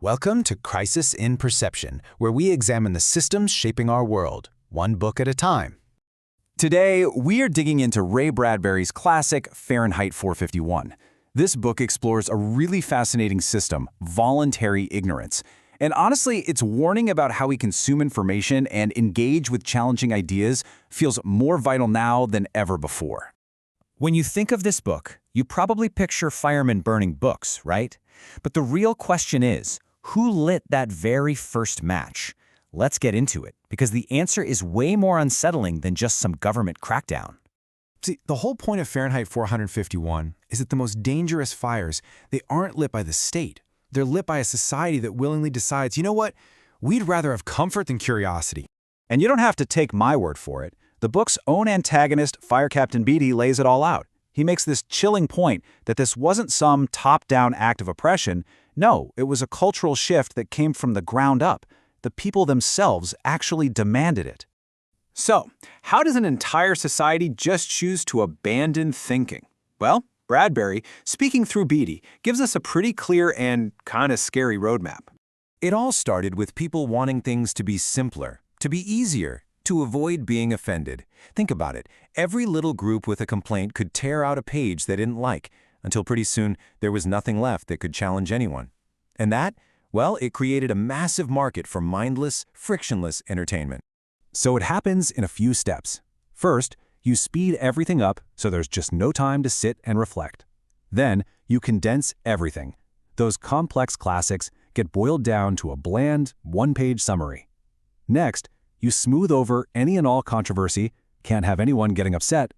Welcome to Crisis in Perception, where we examine the systems shaping our world, one book at a time. Today, we are digging into Ray Bradbury's classic Fahrenheit 451. This book explores a really fascinating system, voluntary ignorance. And honestly, its warning about how we consume information and engage with challenging ideas feels more vital now than ever before. When you think of this book, you probably picture firemen burning books, right? But the real question is, who lit that very first match? Let's get into it, because the answer is way more unsettling than just some government crackdown. See, the whole point of Fahrenheit 451 is that the most dangerous fires, they aren't lit by the state. They're lit by a society that willingly decides, you know what, we'd rather have comfort than curiosity. And you don't have to take my word for it. The book's own antagonist, Fire Captain Beatty, lays it all out. He makes this chilling point that this wasn't some top-down act of oppression. No, it was a cultural shift that came from the ground up. The people themselves actually demanded it. So, how does an entire society just choose to abandon thinking? Well, Bradbury, speaking through Beatty, gives us a pretty clear and kind of scary roadmap. It all started with people wanting things to be simpler, to be easier, to avoid being offended. Think about it. Every little group with a complaint could tear out a page they didn't like, until pretty soon there was nothing left that could challenge anyone. And that, well, it created a massive market for mindless, frictionless entertainment. So it happens in a few steps. First, you speed everything up so there's just no time to sit and reflect. Then, you condense everything. Those complex classics get boiled down to a bland, one-page summary. Next, you smooth over any and all controversy, can't have anyone getting upset,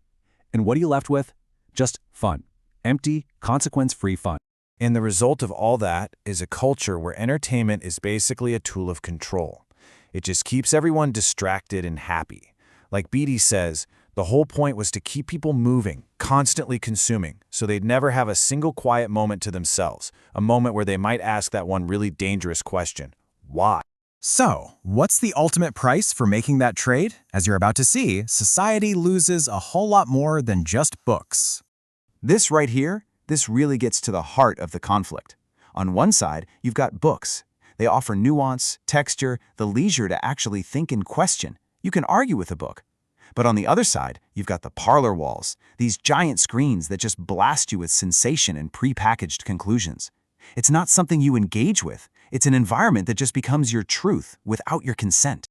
and what are you left with? Just fun. Empty, consequence-free fun. And the result of all that is a culture where entertainment is basically a tool of control. It just keeps everyone distracted and happy. Like Beatty says, the whole point was to keep people moving, constantly consuming, so they'd never have a single quiet moment to themselves, a moment where they might ask that one really dangerous question: why? So, what's the ultimate price for making that trade? As you're about to see, society loses a whole lot more than just books. This right here, this really gets to the heart of the conflict. On one side, you've got books. They offer nuance, texture, the leisure to actually think and question. You can argue with a book. But on the other side, you've got the parlor walls, these giant screens that just blast you with sensation and prepackaged conclusions. It's not something you engage with. It's an environment that just becomes your truth without your consent.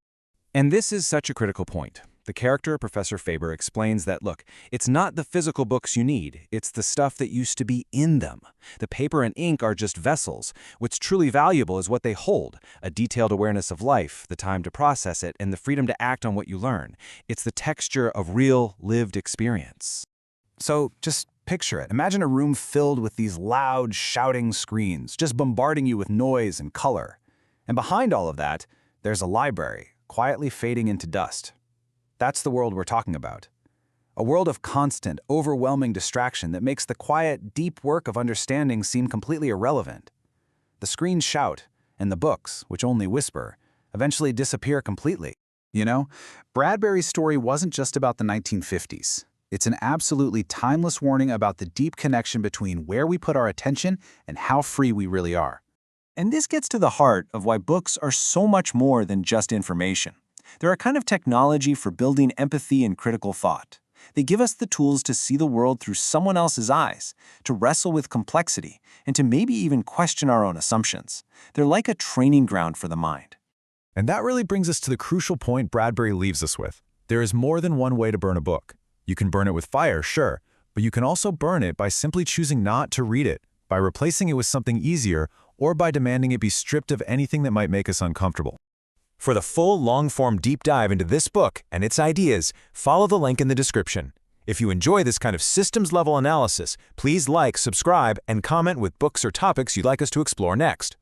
And this is such a critical point. The character, Professor Faber, explains that, look, it's not the physical books you need, it's the stuff that used to be in them. The paper and ink are just vessels. What's truly valuable is what they hold, a detailed awareness of life, the time to process it, and the freedom to act on what you learn. It's the texture of real, lived experience. So just picture it. Imagine a room filled with these loud, shouting screens, just bombarding you with noise and color. And behind all of that, there's a library, quietly fading into dust. That's the world we're talking about. A world of constant, overwhelming distraction that makes the quiet, deep work of understanding seem completely irrelevant. The screens shout, and the books, which only whisper, eventually disappear completely. You know, Bradbury's story wasn't just about the 1950s. It's an absolutely timeless warning about the deep connection between where we put our attention and how free we really are. And this gets to the heart of why books are so much more than just information. They're a kind of technology for building empathy and critical thought. They give us the tools to see the world through someone else's eyes, to wrestle with complexity, and to maybe even question our own assumptions. They're like a training ground for the mind. And that really brings us to the crucial point Bradbury leaves us with. There is more than one way to burn a book. You can burn it with fire, sure, but you can also burn it by simply choosing not to read it, by replacing it with something easier, or by demanding it be stripped of anything that might make us uncomfortable. For the full, long-form deep dive into this book and its ideas, follow the link in the description. If you enjoy this kind of systems-level analysis, please like, subscribe, and comment with books or topics you'd like us to explore next.